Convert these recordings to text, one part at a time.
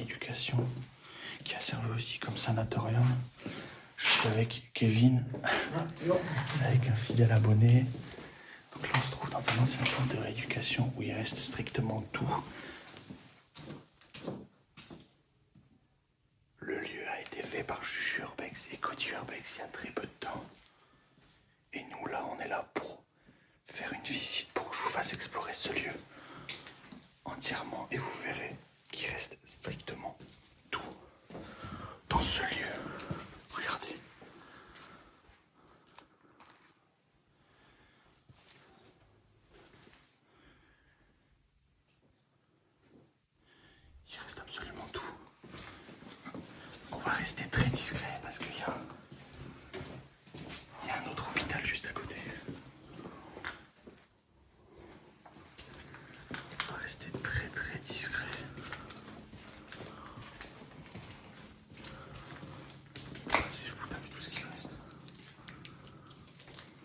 rééducation qui a servi aussi comme sanatorium. Je suis avec Kevin, avec un fidèle abonné. Donc là, on se trouve dans un ancien centre de rééducation où il reste strictement tout. Le lieu a été fait par Juju Urbex et Cody Urbex il y a très peu de temps. Et nous, là, on est là pour faire une visite, pour que je vous fasse explorer ce lieu entièrement. Et vous verrez qu'il reste strictement tout dans ce lieu. Regardez. Il reste absolument tout. On va rester très discret parce qu'il y a un autre hôpital juste à côté. On va rester très très discret. C'est fou, t'as vu tout ce qui reste.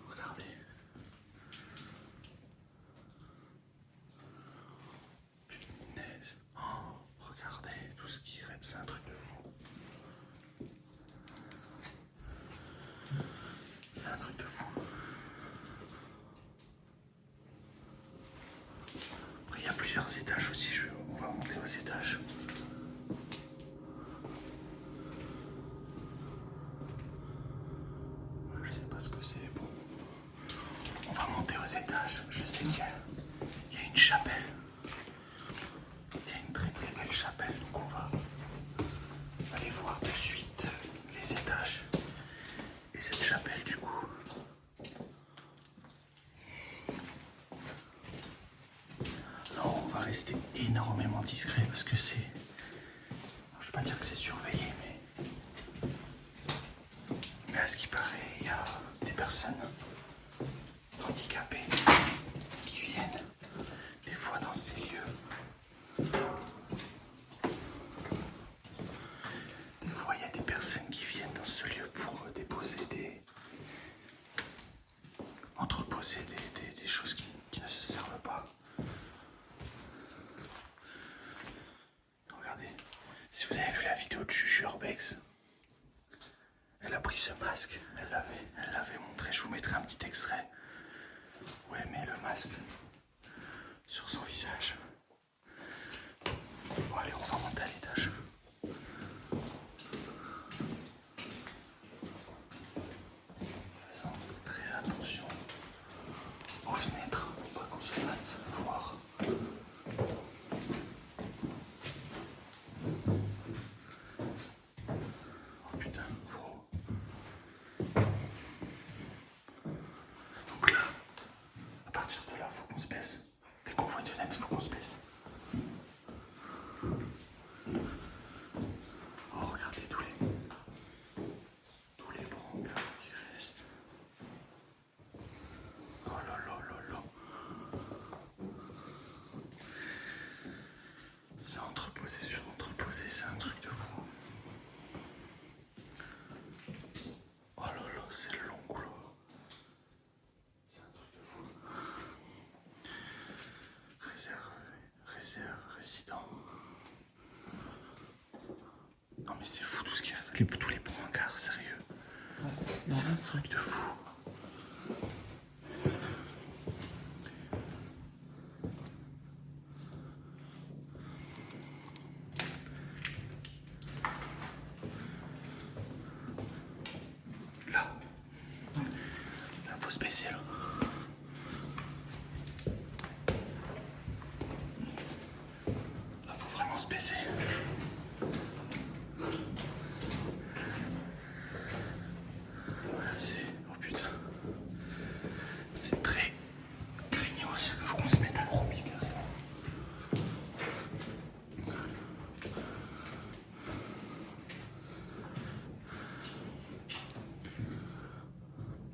Regardez. Punaise. Oh, regardez tout ce qui reste, c'est un truc de fou. C'est un truc de fou. Après, il y a plusieurs étages aussi, on va monter aux étages. Je sais pas ce que c'est, bon. On va monter aux étages. Je sais qu'il y a une chapelle. Il y a une très très belle chapelle, donc on va aller voir de suite les étages. Et cette chapelle, du coup. Non, on va rester énormément discret parce que c'est. Je vais pas dire que c'est surveillé, mais à ce qui paraît, il y a des personnes handicapées qui viennent des fois dans ces lieux. Des fois, il y a des personnes qui viennent dans ce lieu pour déposer entreposer des choses qui ne se servent pas. Regardez, si vous avez vu la vidéo de Juju Urbex, elle a pris ce masque, elle l'avait montré, je vous mettrai un petit extrait où elle met le masque sur son visage. Bon allez, on va monter à l'étage. Faisons très attention aux fenêtres pour pas qu'on se fasse voir. Oh putain, donc là, à partir de là, faut qu'on se baisse. Dès qu'on voit une fenêtre, faut qu'on se baisse. Oh, regardez tous les brancards qui restent. Oh là là là là. C'est entreposé sur entreposé, c'est un truc de fou. Oh là là, c'est long couloir. C'est un truc de fou. Réserve, résident. Non mais c'est fou tout ce qui reste. Tous les brancards, sérieux. C'est un truc de fou. Là, faut se baisser là. Là, faut vraiment se baisser. Voilà, oh putain. C'est très craignos. Faut qu'on se mette accroupi carrément.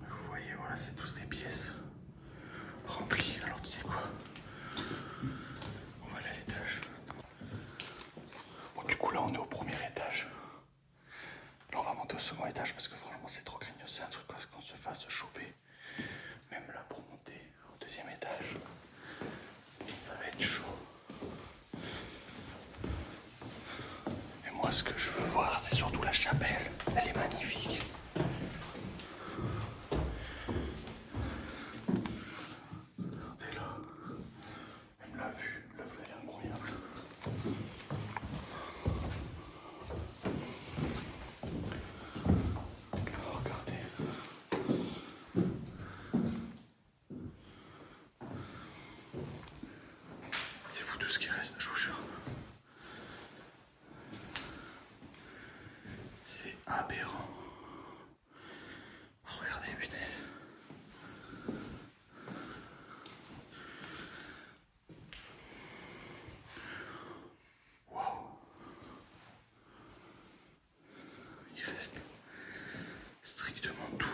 Vous voyez, voilà, c'est tous des pièces remplies. Alors tu sais quoi? On va aller à l'étage. Bon, du coup là on est au premier étage. Là on va monter au second étage parce que franchement c'est trop craignos. C'est un truc qu'on se fasse choper. Même là pour monter au deuxième étage, ça va être chaud. Moi, ce que je veux voir, c'est surtout la chapelle. Elle est magnifique. Regardez là. Même la vue, elle est incroyable. Oh, regardez. C'est fou tout ce qui reste, je vous jure. C'est aberrant. Oh, regardez les punaises. Waouh. Il reste strictement tout.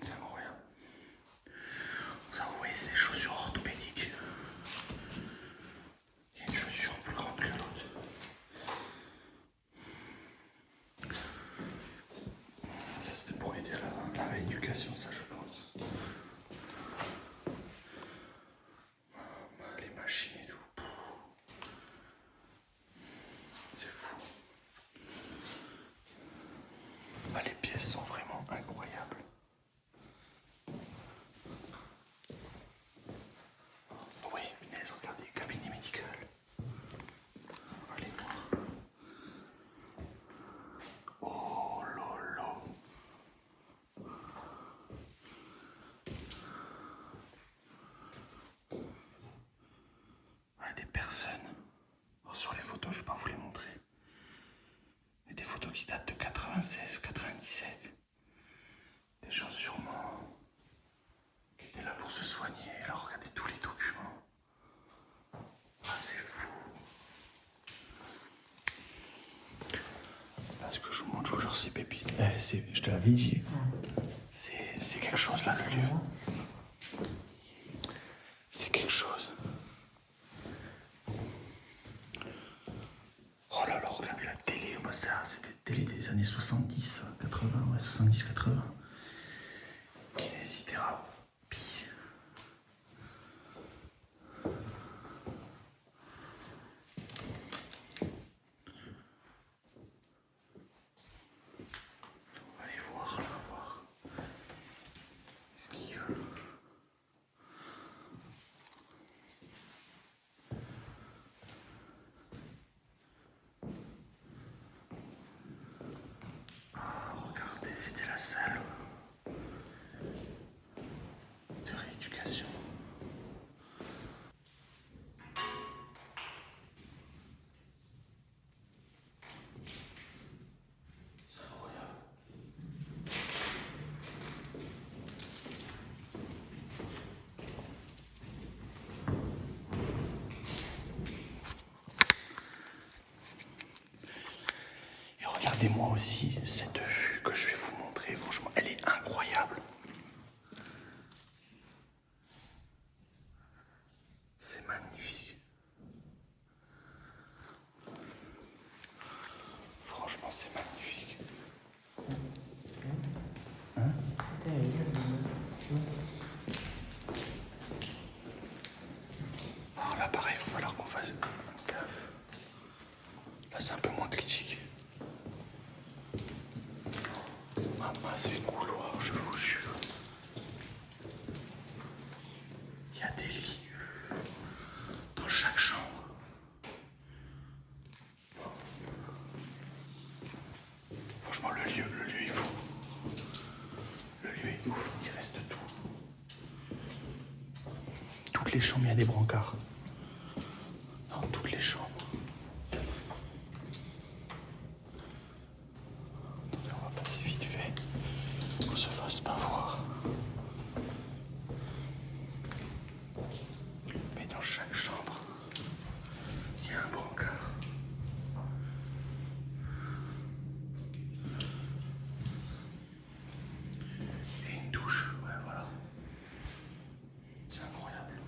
C'est incroyable. Ça, vous voyez, c'est des chaussures orthopédiques. Il y a une chaussure plus grande que l'autre. Ça, c'était pour aider à la rééducation, ça, je pense. Les machines et tout. C'est fou. Ah, les pièces sont vraiment incroyables. Oui, punaise, regardez, cabinet médical. Allez voir. Oh lolo. Ah, des personnes. Oh, sur les photos, je vais pas vous les montrer. Mais des photos qui datent de 96 ou 97. Des gens sûrement qui étaient là pour se soigner. Alors regardez tous les documents. Ah, c'est fou. Là, ce que je vous montre, je vous jure, c'est pépite. Je te l'avais dit. C'est quelque chose là, le lieu. C'est quelque chose. Oh là là, regardez la télé. Bah, ça, c'était télé des années 70, 80, ouais, 70, 80. Kinésithérapie. On va aller voir, là, voir. Qu'est-ce qu'il y a ? Ah, regardez, c'était la salle de rééducation. C'est incroyable. Et regardez-moi aussi cette vue que je vais vous montrer. Franchement, elle est incroyable. C'est magnifique. Franchement, c'est magnifique. Hein ? Alors là, pareil, il va falloir qu'on fasse gaffe. Là, c'est un peu moins critique. Maman, c'est couloir, je vous jure. Il y a des lits dans chaque chambre. Franchement, le lieu est fou. Le lieu est ouf, il reste tout. Toutes les chambres, il y a des brancards. Dans toutes les chambres. Attendez, on va passer vite fait. Qu'on se fasse pas voir. Mais dans chaque chambre, il y a un brancard. Et une douche, ouais, voilà. C'est incroyable.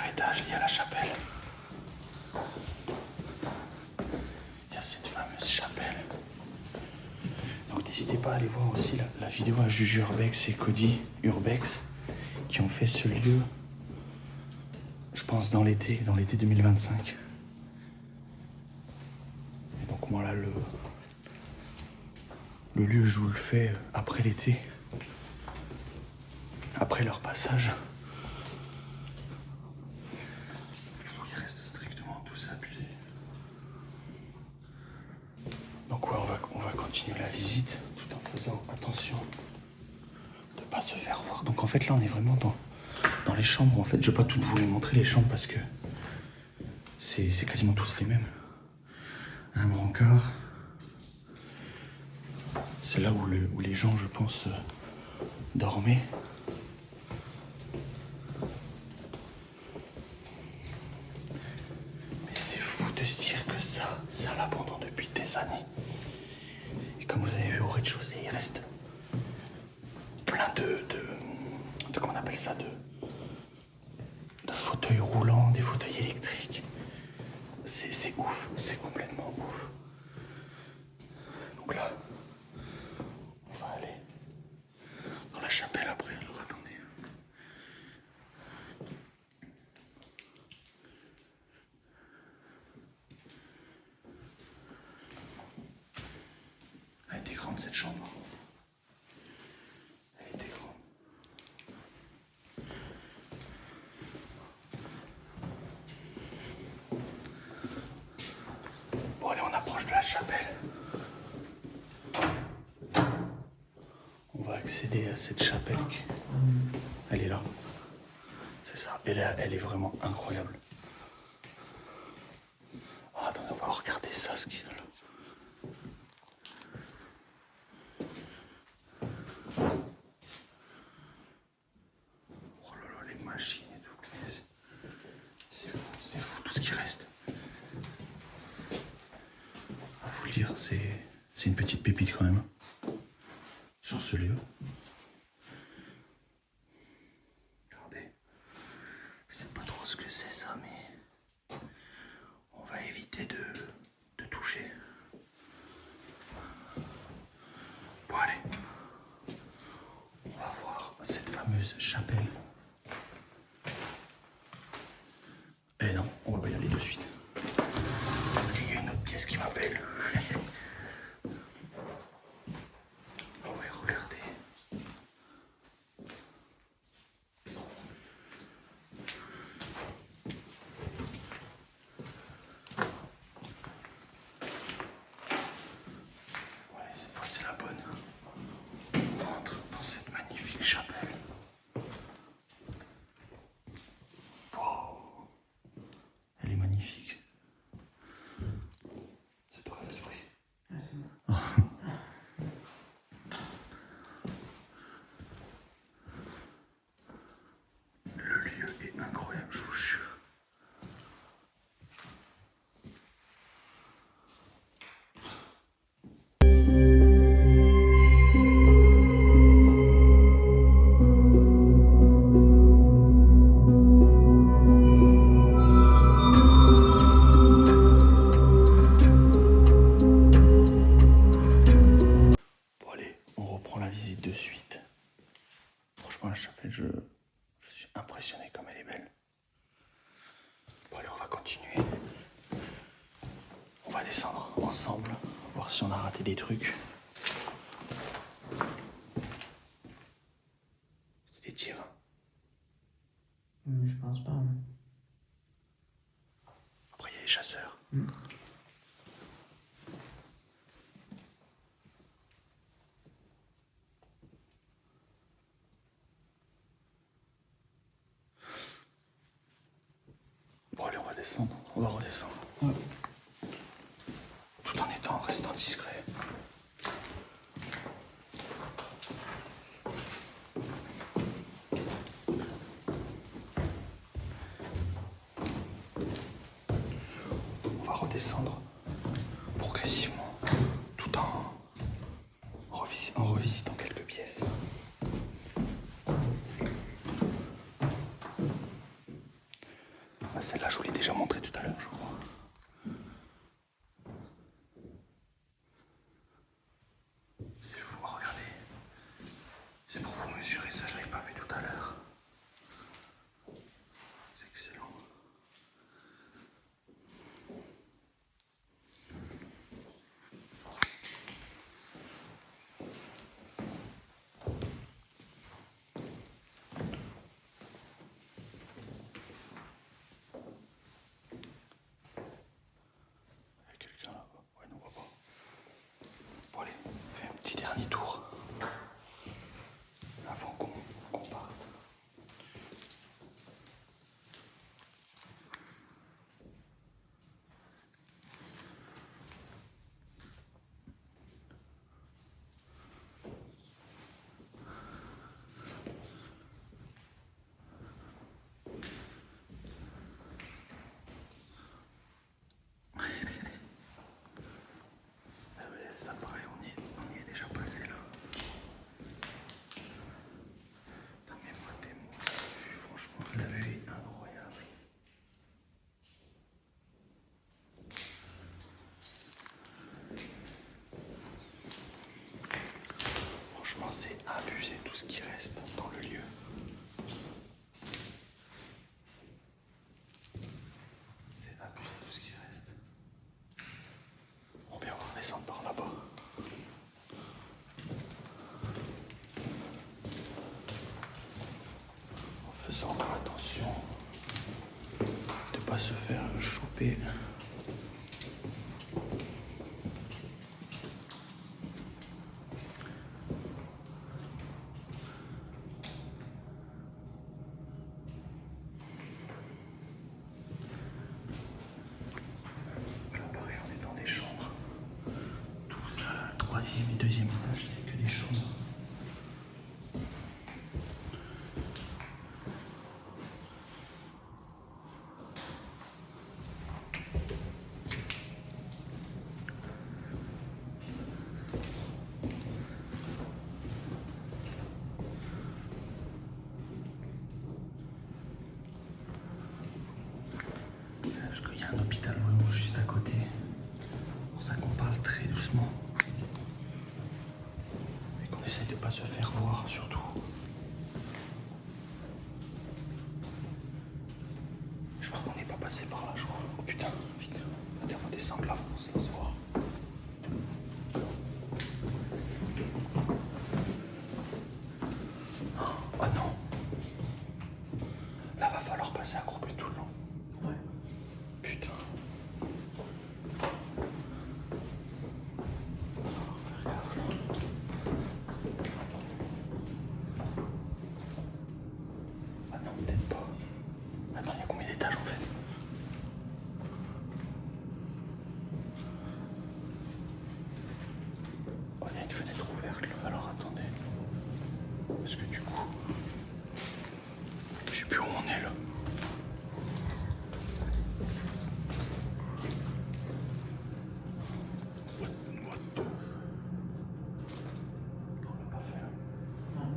étage, il y a la chapelle. Il y a cette fameuse chapelle. Donc n'hésitez pas à aller voir aussi la vidéo à Juju Urbex et Cody Urbex qui ont fait ce lieu, je pense dans l'été 2025. Et donc moi là, le lieu, je vous le fais après l'été, après leur passage. Il reste strictement tout ça abusé. Donc ouais, on va continuer la visite tout en faisant attention de ne pas se faire voir. Donc en fait là on est vraiment dans les chambres. En fait je ne vais pas toutes vous les montrer les chambres parce que c'est quasiment tous les mêmes. Un brancard. C'est là où les gens, je pense, dormaient. Mais c'est fou de se dire que ça l'abandon depuis des années. Et comme vous avez vu au rez-de-chaussée, il reste plein de comment on appelle ça, de fauteuils roulants, des fauteuils électriques. C'est ouf, c'est complètement ouf. Donc là, on va aller dans la chapelle après. Alors attendez. Elle était grande cette chambre. Elle était grande. Bon allez, on approche de la chapelle. On va accéder à cette chapelle. Elle est là. C'est ça. Elle est vraiment incroyable. Ah, attendez, on va regarder ça, ce qu'il y a là. Oh là là, les machines et tout. C'est fou tout ce qui reste. Ah, faut le dire, c'est une petite pépite quand même. Sur ce lieu. Regardez. Je sais pas trop ce que c'est ça, mais on va éviter de toucher. Bon allez. On va voir cette fameuse chapelle. Eh non, on va pas y aller de suite. Il y a une autre pièce qui m'appelle. On va y regarder. Ouais, cette fois c'est la bonne. On rentre dans cette magnifique chapelle. Wow. Elle est magnifique. C'est toi, ça se prie. Ah, c'est moi. Le lieu est incroyable, je vous jure. Bon allez, on reprend la visite de suite. Franchement la chapelle, je suis impressionné comme elle est belle. Bon allez, on va continuer. On va descendre ensemble, voir si on a raté des trucs. Des tirs. Je pense pas. Hein. Après il y a les chasseurs. Bon allez, on va descendre, on va redescendre. Ouais. Tout en restant discret. On va redescendre progressivement, tout en revisitant quelques pièces. Ah, celle-là, je vous l'ai déjà montré tout à l'heure, je crois. C'est fou, regardez. C'est pour vous mesurer ça, je ne l'avais pas fait tout à l'heure. C'est excellent. Il y a quelqu'un là-bas. Ouais, non, on voit pas. Bon, allez, on fait un petit dernier tour. Avant qu'on parte. Ah ouais, ça paraît, on y est déjà passé là. Putain, mais moi, la vue, franchement, la vue est incroyable. Franchement, c'est abusé tout ce qui reste dans le lieu. C'est abusé tout ce qui reste. On vient voir descendre par là-bas. En faisant attention de ne pas se faire choper. Là, pareil, on est dans des chambres. Tout ça, là, le troisième et deuxième étage, c'est que des chambres. Parce qu'il y a un hôpital vraiment juste à côté. C'est pour ça qu'on parle très doucement. Et qu'on essaye de ne pas se faire voir surtout. Je crois qu'on n'est pas passé par là, je crois. Oh putain, vite. Allez, on va descendre là, on se s'asseoir. Oh non. Là, va falloir passer accroupi tout le long. Ouais. Putain. Va falloir faire gaffe là. Ah non, peut-être pas. Attends, il y a combien d'étages en fait? Oh, il y a une fenêtre ouverte là. Alors attendez. Parce que du coup, je sais plus où on est là. What the... On l'a pas fait là. Non.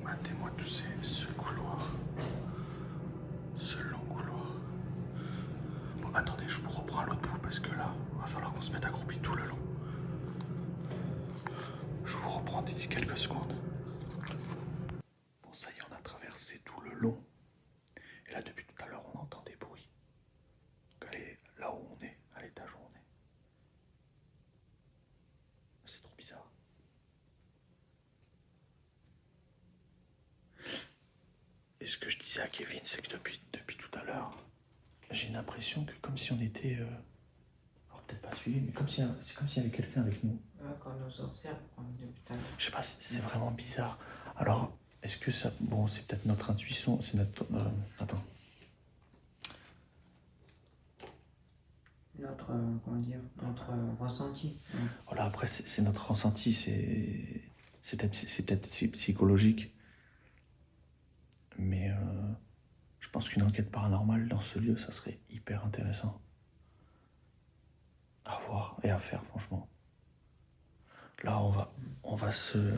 Matez-moi tous ce couloir. Ce long couloir. Bon, attendez, je vous reprends à l'autre bout parce que là, va falloir qu'on se mette accroupi tout le long. Je vous reprends d'ici quelques secondes. Bon, ça y est, on a traversé tout le long. Et là, depuis tout à l'heure, on entend des bruits. Donc, allez, là où on est, à l'étage où on est. C'est trop bizarre. Et ce que je disais à Kevin, c'est que depuis tout à l'heure, j'ai une impression que comme si on était... alors peut-être pas suivi, mais c'est comme s'il y avait quelqu'un avec nous. Ouais, qu'on nous observe depuis tout à l'heure. Je sais pas, c'est vraiment bizarre. Alors, est-ce que ça... Bon, c'est peut-être notre intuition, c'est notre... attends. Notre, comment dire, notre ressenti. Voilà, après, c'est notre ressenti, c'est peut-être psychologique. Mais je pense qu'une enquête paranormale dans ce lieu, ça serait hyper intéressant. À voir et à faire, franchement. Là, on va se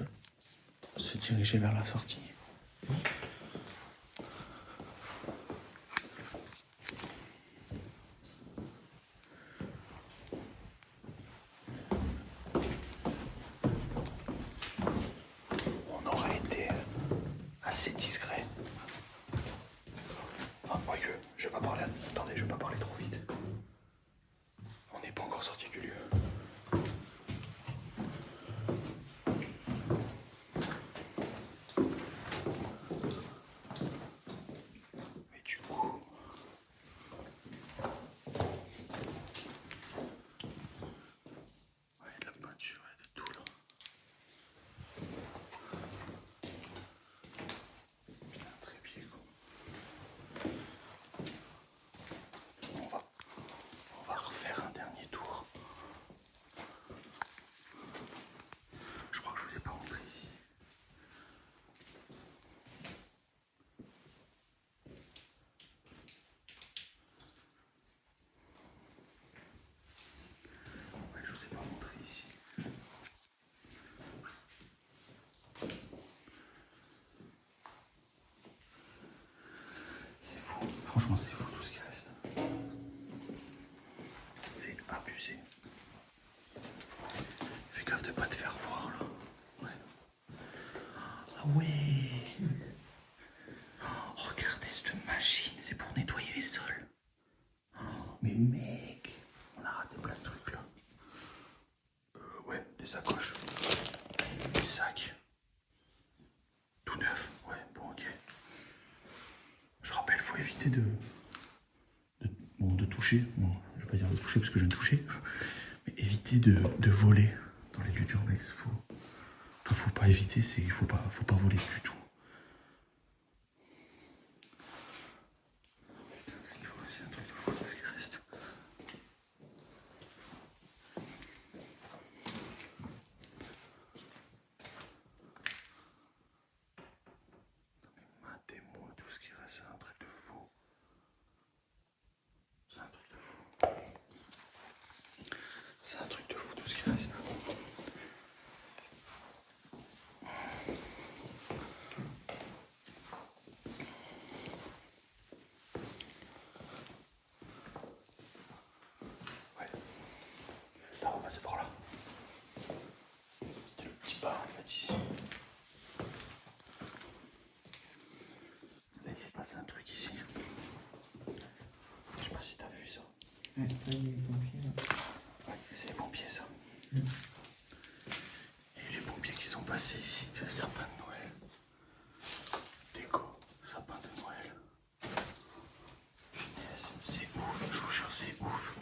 se diriger vers la sortie. On aurait été assez discret. Enfin, quoique, je vais pas parler. Attendez, je vais pas parler trop vite. On n'est pas encore sorti du lieu. Mais du coup, ouais, de la peinture et de tout là. Putain, un trépied quoi. On va refaire un dernier tour. Je crois que je vous ai pas montré ici. Ouais, je vous ai pas montré ici. C'est fou, franchement c'est fou tout ce qui reste. C'est abusé. Fais gaffe de pas te faire voir là. Ouais. Ah ouais. Oh, regardez cette machine, c'est pour nettoyer les sols. Oh, mais mec, on a raté plein de trucs là. Ouais, des sacoches, des sacs. Tout neuf, ouais, bon ok. Je rappelle, faut éviter de toucher. Bon, je vais pas dire de toucher parce que je viens de toucher. Mais éviter de voler dans les lieux d'urbex. Faut pas éviter, il faut pas voler du tout. Putain, c'est un truc de fou ce qui reste. Matez-moi tout ce qui reste, c'est un truc de fou. C'est un truc de fou. C'est un truc de fou tout ce qui reste. Ouais. Là, on va passer par là. C'était le petit bar, il m'a dit. Là, il s'est passé un truc ici. Je sais pas si t'as vu ça. Ouais, là, il y a les pompiers, là. Ouais, c'est les pompiers, ça. Et les pompiers qui sont passés ici, c'est le sapin de Noël. Déco, sapin de Noël. Punaise, c'est ouf, je vous jure, c'est ouf.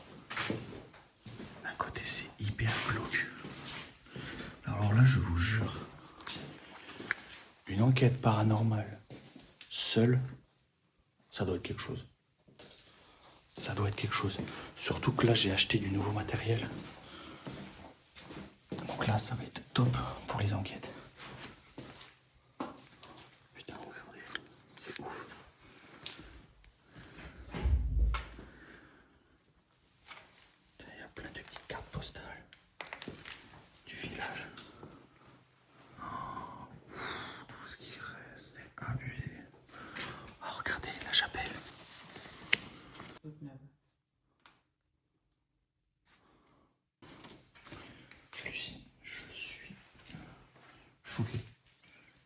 D'un côté, c'est hyper glauque. Alors là, je vous jure, une enquête paranormale, seule, ça doit être quelque chose. Ça doit être quelque chose. Surtout que là, j'ai acheté du nouveau matériel. Donc là, ça va être top pour les enquêtes. Putain, regardez, c'est ouf. Il y a plein de petites cartes postales du village. Oh, tout ce qui reste est abusé. Oh, regardez la chapelle. Toute neuve. J'hallucine, je suis choqué.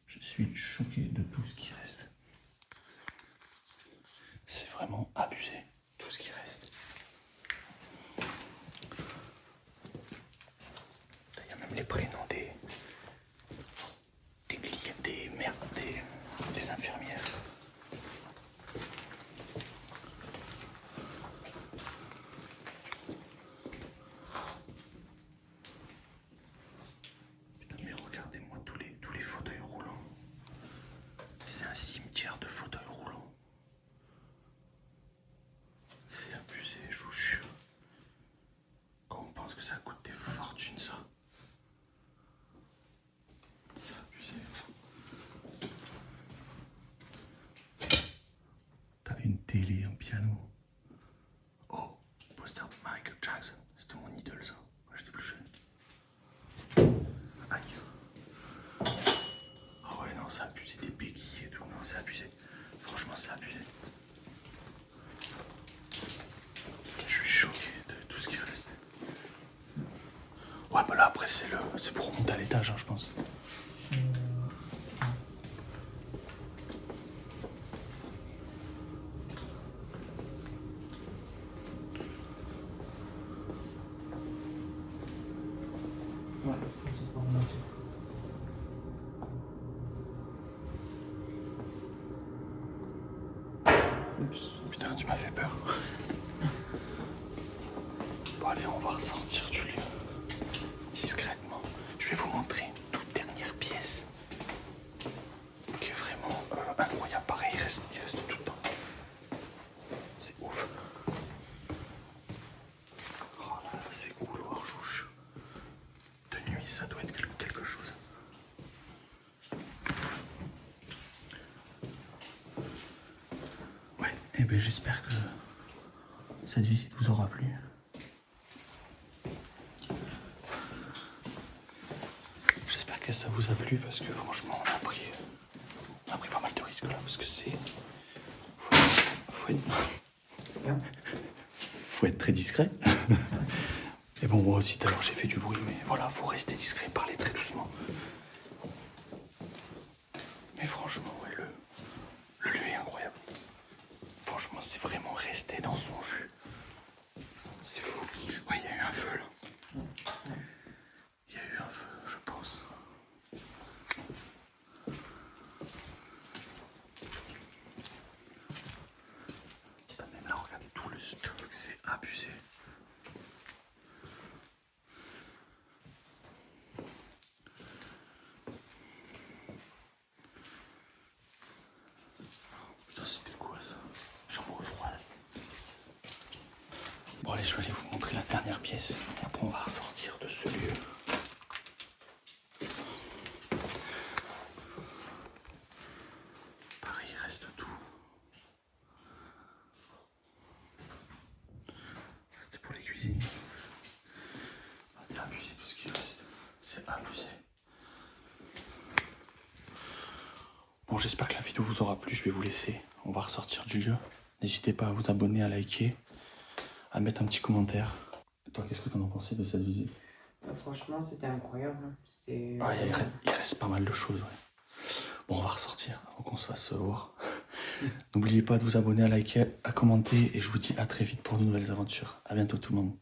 Je suis choqué de tout ce qui reste. C'est vraiment abusé, tout ce qui reste. Il y a même les prénoms des clients, des mères, des infirmières. Putain, mais regardez-moi tous les fauteuils roulants. C'est un cimetière de fauteuils roulants. C'est abusé, je vous jure. Quand on pense que ça coûte des fortunes, ça. C'est abusé. T'as une télé, un piano. Oh, poster de Michael Jackson. C'était mon idole, ça, quand j'étais plus jeune. Aïe. c'est pour remonter à l'étage, hein, je pense. Ouais, c'est pour remonter. Oups. Putain, tu m'as fait peur. Bon, allez, on va ressortir du lieu discrètement. Je vais vous montrer une toute dernière pièce qui est vraiment incroyable. Pareil, il reste tout le temps. C'est ouf. Oh là là, c'est couloir, jouche. De nuit, ça doit être quelque chose. Ouais, et ben j'espère que cette visite vous aura plu. J'espère que ça vous a plu parce que franchement on a pris pas mal de risques là parce que c'est faut être très discret. Et bon, moi aussi tout à l'heure j'ai fait du bruit, mais voilà, faut rester discret, parler très doucement. Mais franchement, ouais, le lieu est incroyable. Franchement, c'est vraiment resté dans son jus. C'est fou. Ouais, il y a eu un feu là. Il y a eu un feu, je pense. Putain, même là, regardez tout le stock, c'est abusé. Putain, c'était quoi ça? Chambre froide. Bon, allez, je vais aller vous montrer la dernière pièce. Et après, on va ressortir de ce lieu. Pareil, il reste tout. C'était pour les cuisines. C'est abusé tout ce qui reste. C'est abusé. Bon, j'espère que la vidéo vous aura plu. Je vais vous laisser. On va ressortir du lieu. N'hésitez pas à vous abonner, à liker, à mettre un petit commentaire. Toi, qu'est-ce que t'en as pensé de cette visite? Franchement, c'était incroyable. C'était. Ah, il reste pas mal de choses, ouais. Bon, on va ressortir avant qu'on se fasse voir. N'oubliez pas de vous abonner, à liker, à commenter. Et je vous dis à très vite pour de nouvelles aventures. À bientôt tout le monde.